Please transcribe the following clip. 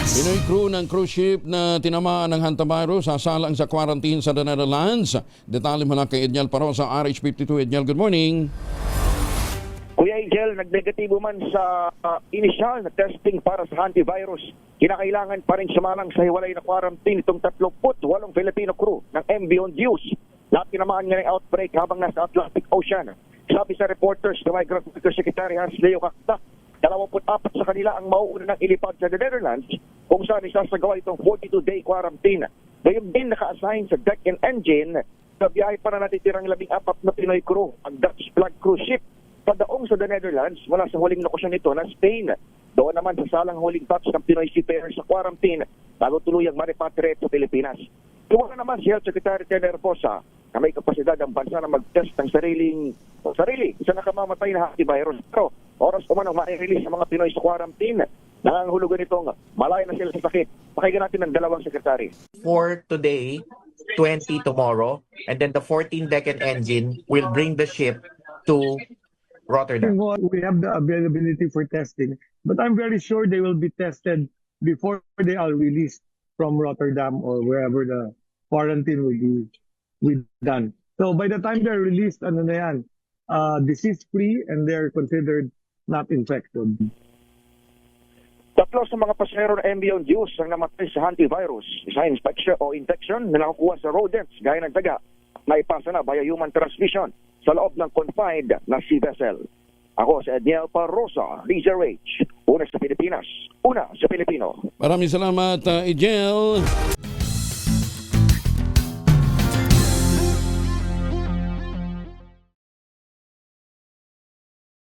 Pinoy crew ng cruise ship na tinamaan ng hantavirus sasalang sa quarantine sa the Netherlands. Detalye mula kay Edniel Parosa, RH52. Edniel, good morning. Kuya Angel, nagnegatibo man sa initial na testing para sa antivirus. Kinakailangan pa rin sumalang sa hiwalay na quarantine itong 38 Filipino crew ng MV Ondius na tinamaan nga ng outbreak habang nasa Atlantic Ocean. Sabi sa reporters na Migrant Workers Secretary Hans Leo Cacta, 24 sa kanila ang mauuna ng ilipad sa the Netherlands kung saan isasagawa itong 42-day quarantine. Gayon din naka-assign sa deck and engine sa biyahe para natitirang 14 na Pinoy crew, ang Dutch flag cruise ship, padaong sa the Netherlands mula sa huling lokasyon nito na Spain. Doon naman sa salang huling touch ng Pinoy seafarers sa quarantine bago tuluyang maripatriate sa Pilipinas. Tuwa naman si Health Secretary Tener Posa na may kapasidad ang bansa na mag-test ng sarili sa nakamamatay na antivirus. Pero oras pa man ang ma-release sa mga Pinoy sa quarantine, nangangahulugan itong malaya na sila sa sakit. Pakinggan natin ng dalawang sekretary. 4 today, 20 tomorrow, and then the 14 deck and engine will bring the ship to Rotterdam. We have the availability for testing, but I'm very sure they will be tested before they are released from Rotterdam or wherever the quarantine will be done. So by the time they're released, disease-free and they're considered not infected. Tatlo sa mga pasahero ng MV Ondius ang namatay sa antivirus, sa infection na nakukuha sa rodents gaya ng daga na ipasa na via human transmission sa loob ng confined na sea vessel. Ako si Edniel Parosa, Leisure Rage. Una sa Pilipinas, una sa Pilipino. Maraming salamat, Edniel.